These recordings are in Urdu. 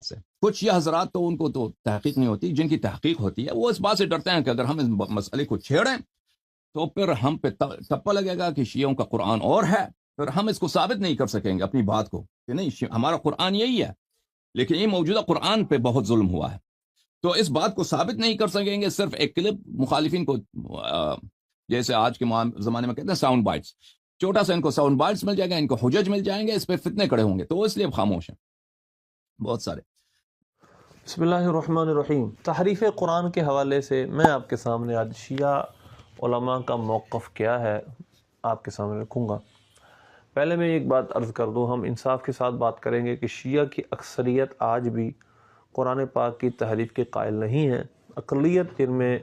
سے. کچھ یہ حضرات تو ان کو تو تحقیق نہیں ہوتی، جن کی تحقیق ہوتی ہے وہ اس بات سے ڈرتے ہیں کہ اگر ہم اس مسئلے کو چھیڑیں تو پھر ہم پہ ٹپا لگے گا کہ شیعوں کا قرآن اور ہے، پھر ہم اس کو ثابت نہیں کر سکیں گے اپنی بات کو کہ نہیں ہمارا قرآن یہی ہے، لیکن یہ موجودہ قرآن پہ بہت ظلم ہوا ہے، تو اس بات کو ثابت نہیں کر سکیں گے. صرف ایک کلپ مخالفین کو جیسے آج کے زمانے میں کہتے ہیں ساؤنڈ بائٹس، چھوٹا سا ان کو ساؤنڈ بائٹس مل جائے گا، ان کو حجج مل جائیں گے، اس پہ فتنے کھڑے ہوں گے، تو اس لیے خاموش ہیں بہت سارے. بسم اللہ الرحمن الرحیم. تحریف قرآن کے حوالے سے میں آپ کے سامنے آج شیعہ علماء کا موقف کیا ہے آپ کے سامنے رکھوں گا. پہلے میں ایک بات عرض کر دوں، ہم انصاف کے ساتھ بات کریں گے کہ شیعہ کی اکثریت آج بھی قرآن پاک کی تحریف کے قائل نہیں ہے. اقلیت جن میں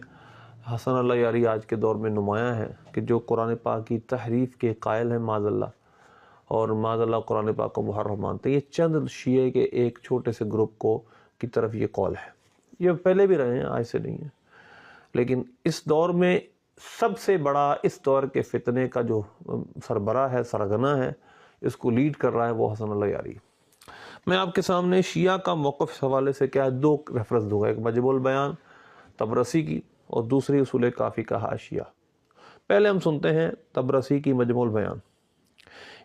حسن اللہ یاری آج کے دور میں نمایاں ہے کہ جو قرآن پاک کی تحریف کے قائل ہیں معاذ اللہ، اور معاذ اللہ قرآن پاک کو محرف مانتے ہیں. یہ چند شیعہ کے ایک چھوٹے سے گروپ کو کی طرف یہ قول ہے. یہ پہلے بھی رہے ہیں، آج سے نہیں ہے، لیکن اس دور میں سب سے بڑا اس دور کے فتنے کا جو سربراہ ہے، سرغنہ ہے، اس کو لیڈ کر رہا ہے، وہ حسن اللہ یاری. میں آپ کے سامنے شیعہ کا موقف اس حوالے سے کیا ہے دو ریفرنس دوں گا، ایک مجموع البیان طبرسی کی اور دوسری اصول کافی کا حاشیہ. پہلے ہم سنتے ہیں طبرسی کی مجموع البیان.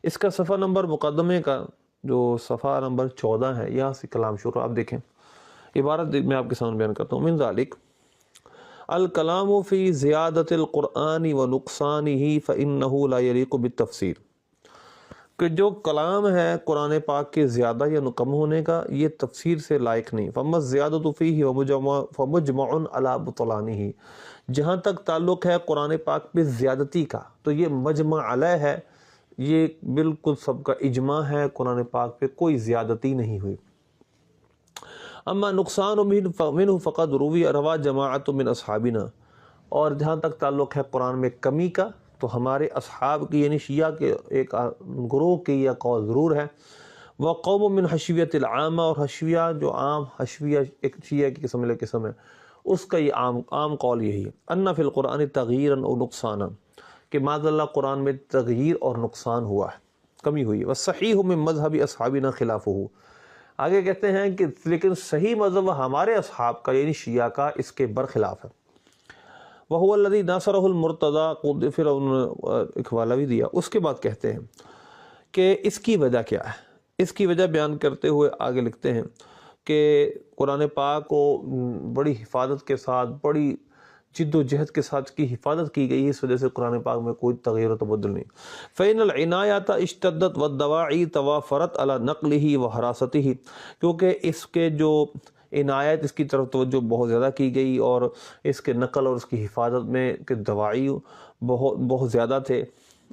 اس کا صفحہ نمبر مقدمے کا جو صفحہ نمبر 14 ہے، یہاں سے کلام شروع. آپ دیکھیں عبارت میں آپ کے سامنے بیان کرتا ہوں. من ذالک الکلام فی زیادت القرآن و نقصانہ فإنہ لا یلیق بالتفسیر، کہ جو کلام ہے قرآن پاک کے زیادہ یا کم ہونے کا یہ تفسیر سے لائق نہیں. فَأَمَّا الزِّيَادَةُ فِيهِ فَمُجْمَعٌ عَلَىٰ بُطْلَانِهِ، جہاں تک تعلق ہے قرآن پاک پہ زیادتی کا تو یہ مجمع علیہ ہے، یہ بالکل سب کا اجماع ہے، قرآن پاک پہ کوئی زیادتی نہیں ہوئی. اما نقصان منہ فقد روا جماعت من اصحابنا، اور جہاں تک تعلق ہے قرآن میں کمی کا تو ہمارے اصحاب کی یعنی شیعہ کے ایک گروہ کی یہ قول ضرور ہے. وقوم من حشویت العامہ، اور حشویہ جو عام حشویہ ایک شیعہ کی قسم ہے، اس کا یہ عام قول یہی ہے ان فی القرآن تغییرا او نقصانا، کہ معاذ اللہ قرآن میں تغییر اور نقصان ہوا ہے، کمی ہوئی ہے. والصحیح من مذہب اصحابنا خلافہ، آگے کہتے ہیں کہ لیکن صحیح مذہب ہمارے اصحاب کا یعنی شیعہ کا اس کے برخلاف ہے. وَهُوَ الَّذِي نَاصَرَهُ الْمُرْتَضَىٰ، پھر انہوں نے ایک حوالہ بھی دیا. اس کے بعد کہتے ہیں کہ اس کی وجہ کیا ہے. اس کی وجہ بیان کرتے ہوئے آگے لکھتے ہیں کہ قرآن پاک کو بڑی حفاظت کے ساتھ، بڑی جد و جہد کے ساتھ کی حفاظت کی گئی، اس وجہ سے قرآن پاک میں کوئی تغیر و تبدل نہیں. فَإِنَّ الْعِنَایَةَ اشْتَدَّتْ وَالدَّوَاعِی تَوَافَرَتْ عَلَىٰ نَقْلِهِ وَحَرَاسَتِهِ، کیونکہ اس کے جو عنایت، اس کی طرف توجہ بہت زیادہ کی گئی، اور اس کے نقل اور اس کی حفاظت میں کہ دواعی بہت زیادہ تھے.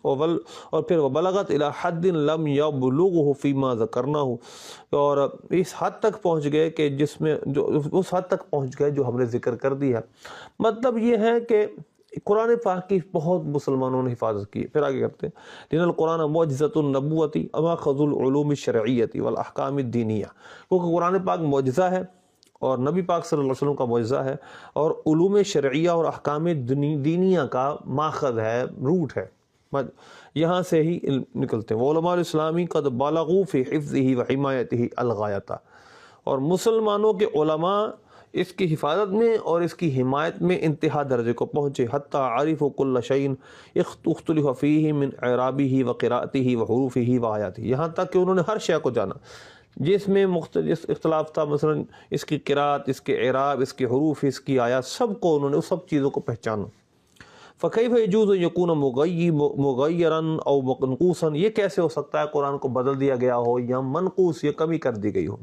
اور پھر وبلغت الی حد لم یبلغہ فیما ذکرناہ، اور اس حد تک پہنچ گئے کہ جس میں جو اس حد تک پہنچ گئے جو ہم نے ذکر کر دی ہے. مطلب یہ ہے کہ قرآن پاک کی بہت مسلمانوں نے حفاظت کی. پھر آگے کرتے ہیں لِأَنَّ الْقُرْآنَ مُعْجِزَةُ النَّبُوَّةِ وَمَأْخَذُ الْعُلُومِ الشَّرْعِيَّةِ وَالْأَحْكَامِ الدِّینِیَّہ، کیونکہ قرآن پاک معجزہ ہے اور نبی پاک صلی اللہ علیہ وسلم کا معجزہ ہے، اور علوم شرعیہ اور احکام دینیہ کا ماخذ ہے، روٹ ہے، یہاں سے ہی نکلتے ہیں. وعلماء الاسلامی قد بالغوا فی حفظہ وحمایتہ الغایۃ، اور مسلمانوں کے علماء اس کی حفاظت میں اور اس کی حمایت میں انتہا درجے کو پہنچے. حتی عرفوا کل شیء اختلف فیہ من اعرابہ وقراءتہ وحروفہ وآیاتہ، یہاں تک کہ انہوں نے ہر شے کو جانا جس میں مختلف اختلاف تھا، مثلا اس کی قراءت، اس کے اعراب، اس کے حروف، اس کی آیات، سب کو انہوں نے اس سب چیزوں کو پہچانا. فَكَيْفَ يَجُوزُ أَن يَكُونَ مُغَيَّرًا أَوْ مَنْقُوصًا، یہ کیسے ہو سکتا ہے قرآن کو بدل دیا گیا ہو یا منقوص یا کمی کر دی گئی ہو.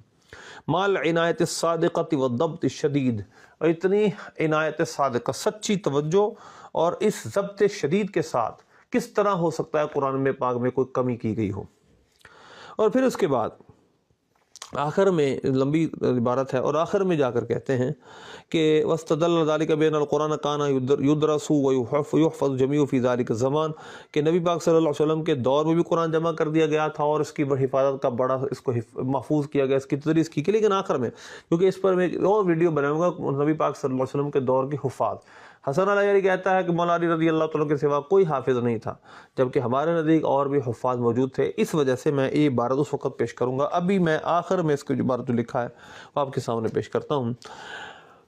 مَعَ الْعِنَایَةِ الصَّادِقَةِ وَالضَّبْطِ الشَّدِيدِ، اور اتنی عنایت صادقہ، سچی توجہ اور اس ضبط شدید کے ساتھ کس طرح ہو سکتا ہے قرآن میں پاک میں کوئی کمی کی گئی ہو. اور پھر اس کے بعد آخر میں لمبی عبارت ہے، اور آخر میں جا کر کہتے ہیں کہ وَاسْتَدَلَّ ذَلِكَ بِأَنَّ الْقُرْآنَ كَانَ يُدْرَسُ وَيُحْفَظُ جَمِيعُ فِي ذَلِكَ الزَّمَانِ، کہ نبی پاک صلی اللہ علیہ وسلم کے دور میں بھی قرآن جمع کر دیا گیا تھا اور اس کی حفاظت کا بڑا اس کو محفوظ کیا گیا، اس کی تدریس کی. لیکن آخر میں، کیونکہ اس پر میں ایک اور ویڈیو بناؤں گا نبی پاک صلی اللہ علیہ وسلم کے دور کی حفاظ، حسن العشری کہتا ہے کہ مولا علی رضی اللہ تعالیٰ کے سوا کوئی حافظ نہیں تھا، جبکہ ہمارے نزدیک اور بھی حفاظ موجود تھے۔ اس وجہ سے میں یہ عبارت اس وقت پیش کروں گا۔ ابھی میں آخر میں اس کو جو عبارت لکھا ہے وہ آپ کے سامنے پیش کرتا ہوں۔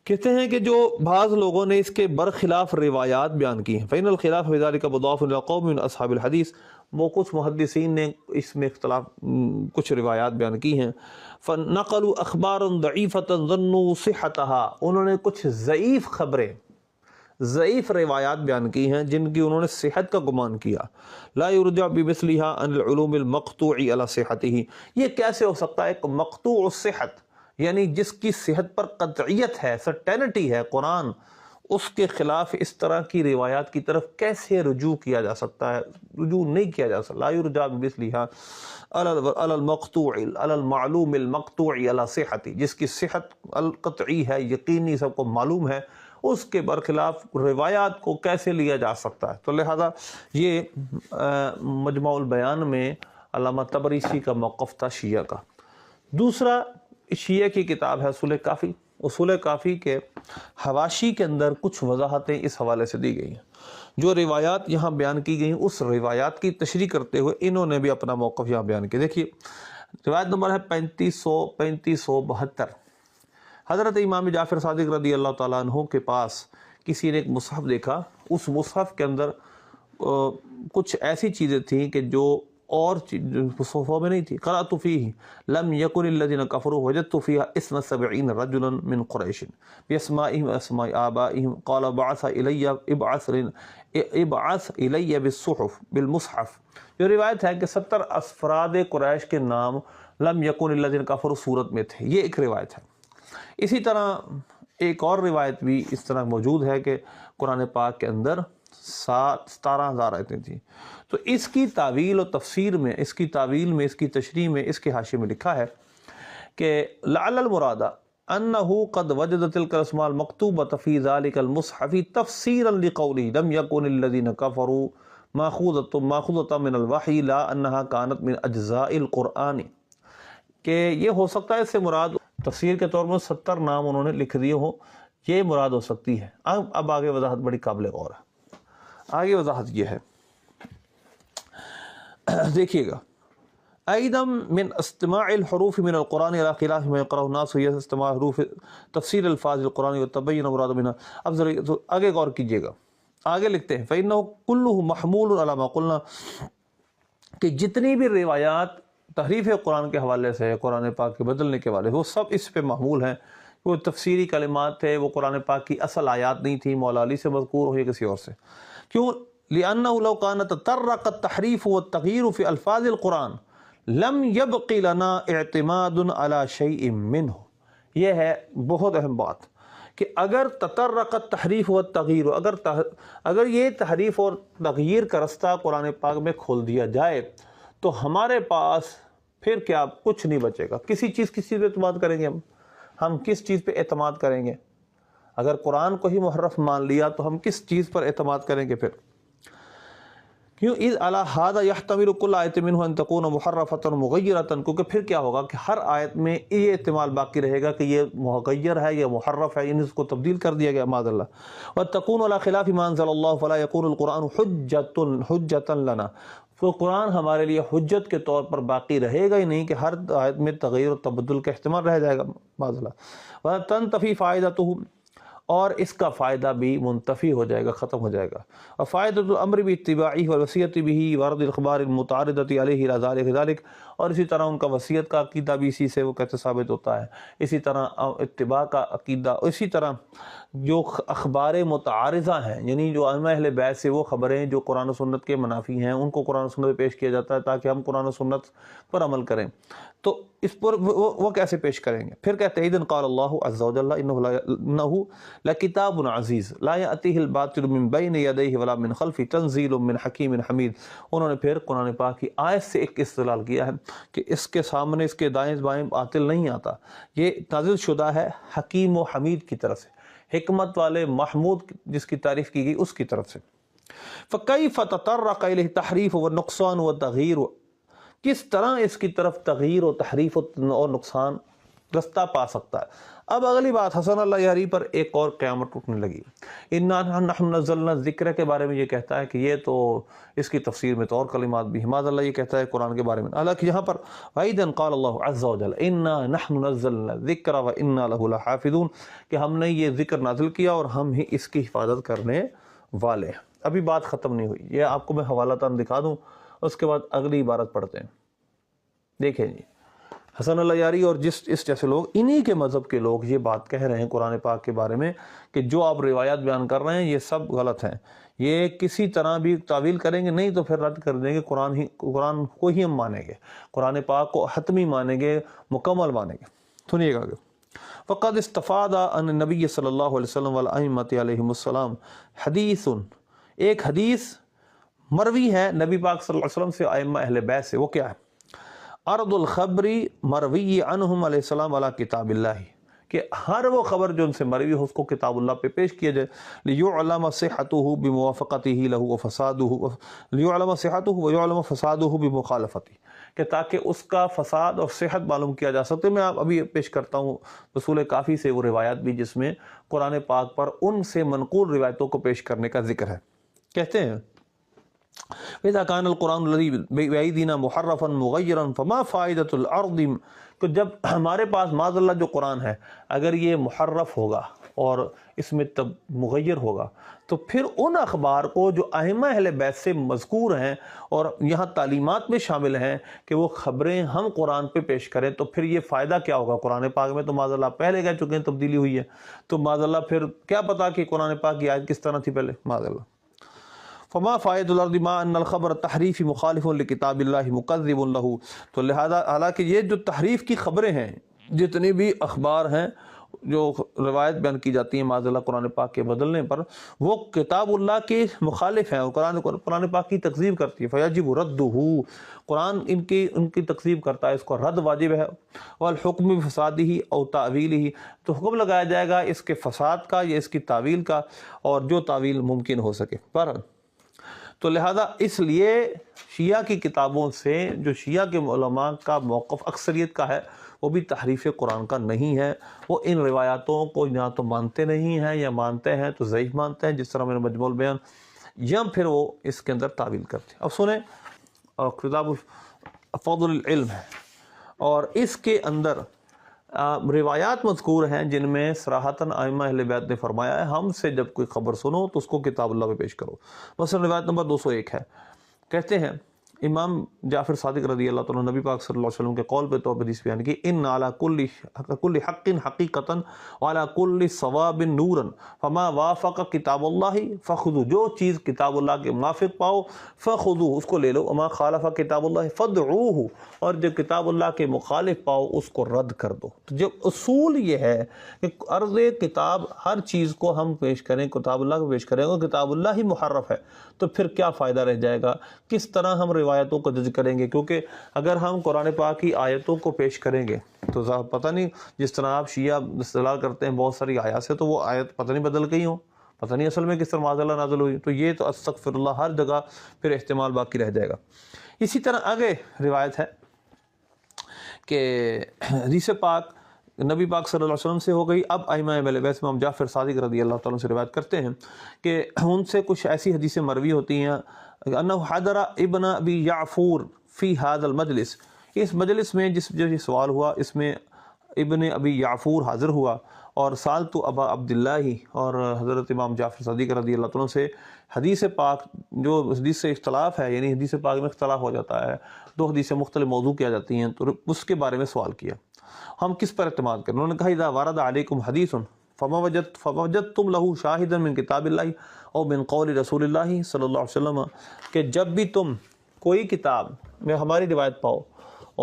کہتے ہیں کہ جو بعض لوگوں نے اس کے برخلاف روایات بیان کی ہیں، فَإِنَّ الْخِلَافَ بِذَلِكَ مُضَافٌ إِلَىٰ قَوْمٍ مِّنْ أَصْحَابِ الْحَدِيثِ، وہ کچھ محدثین نے اس میں اختلاف کچھ روایات بیان کی ہیں۔ فَنَقَلُوا أَخْبَارًا ضَعِيفَةً ظَنُّوا صِحَّتَهَا، انہوں نے کچھ ضعیف خبریں، ضعیف روایات بیان کی ہیں جن کی انہوں نے صحت کا گمان کیا۔ لا يرجع بمثلها عن العلوم المقطوع على صحته، یہ کیسے ہو سکتا ہے؟ ایک مقطوع الصحت یعنی جس کی صحت پر قطعیت ہے، سرٹینٹی ہے، قرآن، اس کے خلاف اس طرح کی روایات کی طرف کیسے رجوع کیا جا سکتا ہے؟ رجوع نہیں کیا جا سکتا۔ لا يرجع بمثلها على المقطوع على المعلوم المقطوع على صحته، جس کی صحت القطعی ہے، یقینی، سب کو معلوم ہے، اس کے برخلاف روایات کو کیسے لیا جا سکتا ہے؟ تو لہذا یہ مجمع البیان میں علامہ طبرسی کا موقف تھا شیعہ کا۔ دوسرا شیعہ کی کتاب ہے اصول کافی۔ اصول کافی کے حواشی کے اندر کچھ وضاحتیں اس حوالے سے دی گئی ہیں۔ جو روایات یہاں بیان کی گئی ہیں اس روایات کی تشریح کرتے ہوئے انہوں نے بھی اپنا موقف یہاں بیان کیا۔ دیکھیے روایت نمبر ہے 3572۔ حضرت امام جعفر صادق رضی اللہ تعالیٰ عنہ کے پاس کسی نے ایک مصحف دیکھا، اس مصحف کے اندر کچھ ایسی چیزیں تھیں کہ جو اور مصحفوں میں نہیں تھی۔ قرأت فیہ لم یکن الذین کفروا وجدت فیہا اسم 70 رجلا من قریش باسمائهم واسماء آبائهم قال ابعث الی بالصحف بالمصحف۔ جو روایت ہے کہ 70 افراد قریش کے نام لم یکن الذین کفروا صورت میں تھے، یہ ایک روایت ہے۔ اسی طرح ایک اور روایت بھی اس طرح موجود ہے کہ قرآن پاک کے اندر 17,000 آیتیں تھیں۔ تو اس کی تعویل و تفسیر میں، اس کی تعویل میں، اس کی تشریح میں، اس کے حاشیے میں لکھا ہے کہ لعل المراد انه قد وجد تلك الاسماء المكتوبة في ذلك المصحف تفسيرا لقوله لم يكن الذين كفروا ماخوذة من الوحي لا انها كانت من اجزاء القرآن، کہ یہ ہو سکتا ہے اس سے مراد تفسیر کے طور میں 70 نام انہوں نے لکھ دیے ہوں، یہ مراد ہو سکتی ہے۔ اب آگے وضاحت بڑی قابل غور ہے۔ آگے وضاحت یہ ہے، دیکھیے گا، ایضا من استماع الحروف من القرآن الى خلاف ما يقرأه الناس هي استماع حروف تفسیر الفاظ القرآن وتبین مراد منها۔ اب ذرا آگے غور کیجیے گا، آگے لکھتے ہیں فإنه كله محمول على ما قلنا، کہ جتنی بھی روایات تحریف قرآن کے حوالے سے، قرآن پاک کے بدلنے کے حوالے سے، وہ سب اس پہ محمول ہیں۔ وہ تفسیری کلمات تھے، وہ قرآن پاک کی اصل آیات نہیں تھی، مولا علی سے مذکور ہو یا کسی اور سے۔ کیوں؟ لأنه لو كان تطرق التحریف والتغییر فی الفاظ القرآن لم يبق لنا اعتماد على شيء منه۔ یہ ہے بہت اہم بات کہ اگر تطرق التحریف والتغییر، اگر یہ تحریف اور تغییر کا رستہ قرآن پاک میں کھول دیا جائے تو ہمارے پاس پھر کیا، کچھ نہیں بچے گا۔ کسی چیز پہ اعتماد کریں گے ہم کس چیز پہ اعتماد کریں گے؟ اگر قرآن کو ہی محرف مان لیا تو ہم کس چیز پر اعتماد کریں گے پھر؟ کیوں؟ اذ علی ھذا یحتمل کل آیت منہ ان تکون محرفۃ مغیرۃ، کیونکہ پھر کیا ہوگا کہ ہر آیت میں یہ احتمال باقی رہے گا کہ یہ مغیر ہے، یہ محرف ہے، یعنی اس کو تبدیل کر دیا گیا معاذ اللہ۔ وتکون علی خلاف ما انزل اللہ فلا یکون القرآن حجۃ لنا، تو قرآن ہمارے لیے حجت کے طور پر باقی رہے گا ہی نہیں کہ ہر آیت میں تغیر و تبدل کا احتمال رہ جائے گا معاذ اللہ۔ وتنتفی فائدتہ، اور اس کا فائدہ بھی منتفی ہو جائے گا، ختم ہو جائے گا۔ اور فائدۃ الامر باتباعہ والوصیۃ بہ ورد الاخبار المتعارضۃ علیہ الی ذلک، اور اسی طرح ان کا وصیت کا عقیدہ بھی اسی سے وہ کہتے ثابت ہوتا ہے، اسی طرح اتباع کا عقیدہ، اسی طرح جو اخبار متعارضہ ہیں، یعنی جو ائمہ اہل بیت سے وہ خبریں جو قرآن و سنت کے منافی ہیں ان کو قرآن و سنت پیش کیا جاتا ہے تاکہ ہم قرآن و سنت پر عمل کریں، تو اس پر وہ کیسے پیش کریں گے؟ پھر کہتے ہیں اذن قال اللہ عز وجل انہ لکتاب عزیز لا یأتیہ الباطل من بین یدیہ ولا من خلفہ تنزیل من حکیم حمید۔ انہوں نے پھر قرآن پاک کی آیت سے ایک استدلال کیا ہے کہ اس کے سامنے، اس کے دائیں بائیں باطل نہیں آتا، یہ نازل شدہ ہے حکیم و حمید کی طرف سے، حکمت والے محمود جس کی تعریف کی گئی اس کی طرف سے۔ فکیف تطرق الیہ تحریف والنقصان والتغییر، کس طرح اس کی طرف تغییر و تحریف اور نقصان رستہ پا سکتا ہے۔ اب اگلی بات حسن اللہ یاری پر ایک اور قیامت اٹھنے لگی۔ انا نحن نزلنا ذکر کے بارے میں یہ کہتا ہے کہ یہ تو اس کی تفسیر میں تو اور کلمات بھی، معاذ اللہ یہ کہتا ہے قرآن کے بارے میں، حالانکہ یہاں پر وَإِذًا قال اللہ عز وجل انا نحن نزلنا الذکر وانا له لحافظون، کہ ہم نے یہ ذکر نازل کیا اور ہم ہی اس کی حفاظت کرنے والے ہیں۔ ابھی بات ختم نہیں ہوئی، یہ آپ کو میں حوالہ تان دکھا دوں، اس کے بعد اگلی عبارت پڑھتے ہیں۔ دیکھیں جی، حسن اللہ یاری اور اس جیسے لوگ، انہی کے مذہب کے لوگ یہ بات کہہ رہے ہیں قرآن پاک کے بارے میں کہ جو آپ روایات بیان کر رہے ہیں یہ سب غلط ہیں، یہ کسی طرح بھی تعویل کریں گے نہیں تو پھر رد کر دیں گے، قرآن کو ہی ہم مانیں گے، قرآن پاک کو حتمی مانیں گے، مکمل مانیں گے۔ سنیے گا آگے، فقد استفاد عن النبی صلی اللہ علیہ وسلم والائمۃ علیہم السلام حدیث، ایک حدیث مروی ہے نبی پاک صلی اللہ علیہ وسلم سے، ائمہ اہل بیت سے، وہ کیا ہے؟ عرض الخبری مروی عنہم علیہ السلام علی کتاب اللہ، کہ ہر وہ خبر جو ان سے مروی ہو اس کو کتاب اللہ پہ پیش کیا جائے، لیعلم صحتہ بموافقتہ لہ وفسادہ، لیعلم صحتہ ویعلم فسادہ بمخالفتہ، کہ تاکہ اس کا فساد اور صحت معلوم کیا جا سکتے۔ میں آپ ابھی پیش کرتا ہوں رسول کافی سے وہ روایات بھی جس میں قرآن پاک پر ان سے منقول روایتوں کو پیش کرنے کا ذکر ہے۔ کہتے ہیں وَإِذَا كَانَ الْقُرْآنُ الَّذِي بِأَيْدِينَا مُحَرَّفًا مُغَيِّرًا فَمَا فَائِدَةُ الْأَرْضِ، کہ جب ہمارے پاس معاذ اللہ جو قرآن ہے اگر یہ محرف ہوگا اور اس میں تب مغیر ہوگا تو پھر ان اخبار کو جو ائمہ اہل بیت سے مذکور ہیں اور یہاں تعلیمات میں شامل ہیں کہ وہ خبریں ہم قرآن پہ پیش کریں، تو پھر یہ فائدہ کیا ہوگا؟ قرآن پاک میں تو معاذ اللہ پہلے کہہ چکے ہیں تبدیلی ہوئی ہے، تو معاذ اللہ پھر کیا پتا کہ قرآن پاک کی آیت کس طرح تھی پہلے، معاذ اللہ۔ فما فائد الارض ما ان الخبر تحریف مخالف لکتاب اللہ مکذب لہ، تو لہذا حالانکہ یہ جو تحریف کی خبریں ہیں، جتنی بھی اخبار ہیں جو روایت بیان کی جاتی ہیں معاذ اللہ قرآن پاک کے بدلنے پر، وہ کتاب اللہ کے مخالف ہیں اور قرآن پاک کی تکذیب کرتی ہے، فیجب ردہ، قرآن ان کی تکذیب کرتا ہے، اس کو رد واجب ہے، والحکم بفسادہ او تعویلہ، تو حکم لگایا جائے گا اس کے فساد کا یا اس کی تعویل کا، اور جو تعویل ممکن ہو سکے پر۔ تو لہذا اس لیے شیعہ کی کتابوں سے جو شیعہ کے علماء کا موقف اکثریت کا ہے وہ بھی تحریف قرآن کا نہیں ہے، وہ ان روایاتوں کو یا تو مانتے نہیں ہیں یا مانتے ہیں تو ضعیف مانتے ہیں، جس طرح میں نے مجموع البیان، یا پھر وہ اس کے اندر تعویل کرتے ہیں۔ اب سنیں، کتاب فضل العلم ہے اور اس کے اندر روایات مذکور ہیں جن میں صراحتاً ائمہ اہل بیت نے فرمایا ہے ہم سے جب کوئی خبر سنو تو اس کو کتاب اللہ پہ پیش کرو۔ مثلا روایت نمبر 201 ہے، کہتے ہیں امام جعفر صادق رضی اللہ تعالیٰ نبی پاک صلی اللہ علیہ وسلم کے قول پہ طور پر حدیث بیان کی، ان علی کل حق حقیقتاً وعلی کل صواب نوراً فما وافق کتاب اللہ فخذو، جو چیز کتاب اللہ کے موافق پاؤ فخذو، اس کو لے لو، وما خالف کتاب اللہ فدعوہ، اور جو کتاب اللہ کے مخالف پاؤ اس کو رد کر دو۔ تو جو اصول یہ ہے کہ عرض کتاب ہر چیز کو ہم پیش کریں، کتاب اللہ کو پیش کریں، اور کتاب اللہ ہی محرف ہے تو پھر کیا فائدہ رہ جائے گا؟ کس طرح ہم روایتوں کو جج کریں گے؟ کیونکہ اگر ہم قرآن پاک کی آیتوں کو پیش کریں گے تو پتہ نہیں، جس طرح آپ شیعہ استدلال کرتے ہیں بہت ساری آیات سے، تو وہ آیت پتہ نہیں بدل گئی ہوں، پتہ نہیں اصل میں کس طرح معاذ اللہ نازل ہوئی، تو یہ تو استغفر اللہ ہر جگہ پھر احتمال باقی رہ جائے گا۔ اسی طرح آگے روایت ہے کہ حدیث پاک نبی پاک صلی اللہ علیہ وسلم سے ہو گئی، اب ائمہ اہل بیت میں ہم جعفر صادق رضی اللہ تعالیٰ سے روایت کرتے ہیں کہ ان سے کچھ ایسی حدیثیں مروی ہوتی ہیں، انہ حضر ابن ابی یعفور فی هذا المجلس، اس مجلس میں جو یہ سوال ہوا اس میں ابن ابی یعفور حاضر ہوا، اور سالت ابا عبداللہ، اور حضرت امام جعفر صادق رضی اللہ تعالیٰ سے حدیث پاک، جو حدیث سے اختلاف ہے، یعنی حدیث پاک میں اختلاف ہو جاتا ہے، دو حدیثیں مختلف موضوع کیا جاتی ہیں، تو اس کے بارے میں سوال کیا ہم کس پر اعتماد کریں۔ انہوں نے کہا اذا ورد علیکم حدیث فوجدتم له شاہدا من کتاب اللہ او من قول رسول اللہ صلی اللہ علیہ وسلم، کہ جب بھی تم کوئی کتاب میں ہماری روایت پاؤ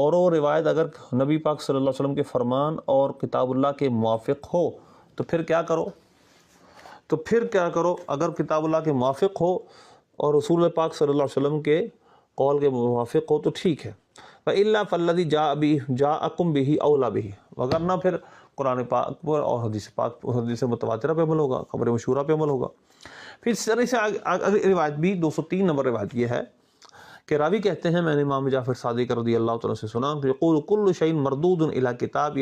اور وہ روایت اگر نبی پاک صلی اللہ علیہ وسلم کے فرمان اور کتاب اللہ کے موافق ہو تو پھر کیا کرو؟ اگر کتاب اللہ کے موافق ہو اور رسول پاک صلی اللہ علیہ وسلم کے قول کے موافق ہو تو ٹھیک ہے، وَإِلَّا فَالَّذِي جَاءَكُمْ بِهِ أَوْلَى بِهِ، وگرنہ پھر قرآن پاک پر اور حدیث متواترہ پہ عمل ہوگا، خبر مشہورہ پہ عمل ہوگا۔ پھر اس طرح سے روایت بھی 203 نمبر روایت یہ ہے کہ راوی کہتے ہیں میں نے امام جعفر صادق رضی اللہ تعالیٰ سے سنا کہ یقول کل شیء مردود الی الکتاب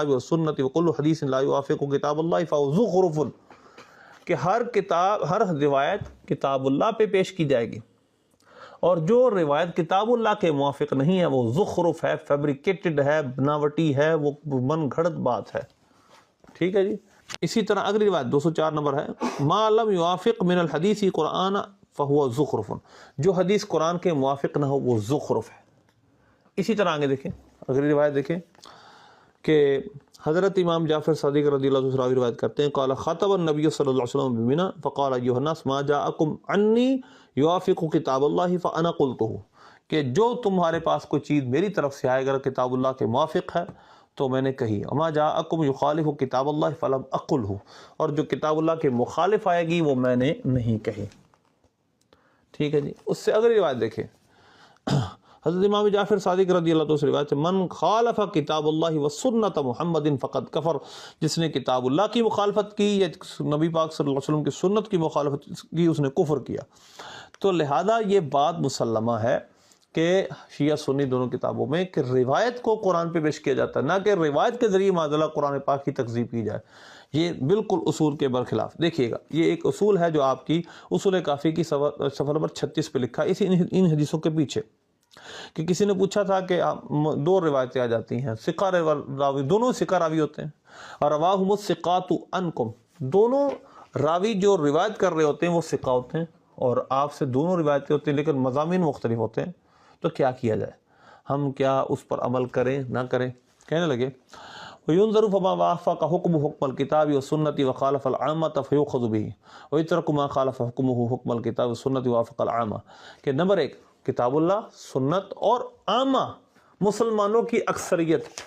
والسنۃ وکل حدیث لا یوافق کتاب اللہ فهو زخرف، کہ ہر روایت کتاب اللہ پہ پیش کی جائے گی، اور جو روایت کتاب اللہ کے موافق نہیں ہے وہ زخرف ہے، فیبریکیٹڈ ہے، بناوٹی ہے، وہ من گھڑت بات ہے۔ ٹھیک ہے جی۔ اسی طرح اگلی روایت 204 نمبر ہے، ما لم یوافق من الحدیث قرآن فہو زخرف، جو حدیث قرآن کے موافق نہ ہو وہ زخرف ہے۔ اسی طرح آگے دیکھیں، اگلی روایت دیکھیں کہ حضرت امام جعفر صادق رضی اللہ عنہ روایت کرتے ہیں قال خطب النبی صلی اللہ علیہ وسلم بمنا فقال ایھا الناس ما جاءکم عنی یوافق کتاب اللہ فانا قلتہ، کہ جو تمہارے پاس کوئی چیز میری طرف سے آئے اگر کتاب اللہ کے موافق ہے تو میں نے کہی، اما جاءکم یخالف کتاب اللہ فلم اقلہ، اور جو کتاب اللہ کے مخالف آئے گی وہ میں نے نہیں کہی۔ ٹھیک ہے جی۔ اس سے اگلی روایت دیکھیں، حضرت امام جعفر صادق رضی اللہ عنہ سے روایت ہے من خالف کتاب اللہ وسنت محمد فقد کفر، جس نے کتاب اللہ کی مخالفت کی یا نبی پاک صلی اللہ علیہ وسلم کی سنت کی مخالفت کی اس نے کفر کیا۔ تو لہذا یہ بات مسلمہ ہے کہ شیعہ سنی دونوں کتابوں میں کہ روایت کو قرآن پہ پیش کیا جاتا ہے، نہ کہ روایت کے ذریعے معاذ اللہ قرآن پاک کی تکذیب کی جائے۔ یہ بالکل اصول کے برخلاف۔ دیکھیے گا یہ ایک اصول ہے جو آپ کی اصول کافی کی صفحہ نمبر 36 پہ لکھا ہے، ان حدیثوں کے پیچھے، کہ کسی نے پوچھا تھا کہ دو روایتیں آ جاتی ہیں، ثقہ راوی، دونوں ثقہ راوی ہوتے ہیں، اور رواہم الثقات عنکم، دونوں راوی جو روایت کر رہے ہوتے ہیں وہ ثقہ ہوتے ہیں اور آپ سے دونوں روایتیں ہوتی ہیں لیکن مضامین مختلف ہوتے ہیں، تو کیا کیا جائے؟ ہم کیا اس پر عمل کریں نہ کریں؟ کہنے لگے وَيُنظَرُ فَمَا وَافَقَ حُكْمُ حُكْمَ الْكِتَابِ وَالسُّنَّةِ وَخَالَفَ الْعَامَّةَ فَيُؤْخَذُ بِهِ وَيُتْرَكُ مَا خَالَفَ حُكْمُهُ حُكْمَ الْكِتَابِ وَالسُّنَّةِ وَوَافَقَ الْعَامَّةَ، کہ نمبر 1 کتاب اللہ، سنت اور عامہ مسلمانوں کی اکثریت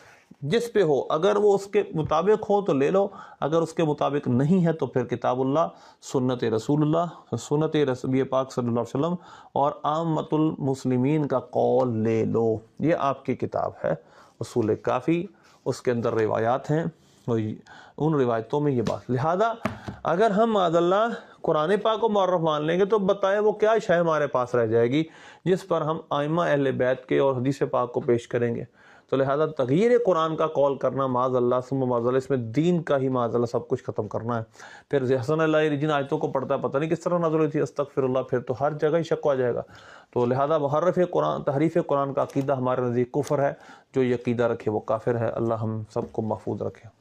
جس پہ ہو، اگر وہ اس کے مطابق ہو تو لے لو، اگر اس کے مطابق نہیں ہے تو پھر کتاب اللہ، سنت رسول اللہ، سنت رسول پاک صلی اللہ علیہ وسلم اور عامۃ المسلمین کا قول لے لو۔ یہ آپ کی کتاب ہے اصول کافی، اس کے اندر روایات ہیں، ان روایتوں میں یہ بات۔ لہذا اگر ہم معاذ اللہ قرآن پاک کو معرف مان لیں گے تو بتائیں وہ کیا شے ہمارے پاس رہ جائے گی جس پر ہم ائمہ اہل بیت کے اور حدیث پاک کو پیش کریں گے؟ تو لہذا تغییر قرآن کا قول کرنا معاذ اللہ ثم معاذ اللہ، اس میں دین کا ہی معاذ اللہ سب کچھ ختم کرنا ہے۔ پھر حسن اللہ جن آیتوں کو پڑھتا ہے پتہ نہیں کس طرح نازل ہوئی تھی، استغفر اللہ، پھر تو ہر جگہ ہی شک آ جائے گا۔ تو لہذا محرف قرآن، تحریف قرآن کا عقیدہ ہمارے نزدیک کفر ہے، جو یہ عقیدہ رکھے وہ کافر ہے۔ اللہ ہم سب کو محفوظ رکھے۔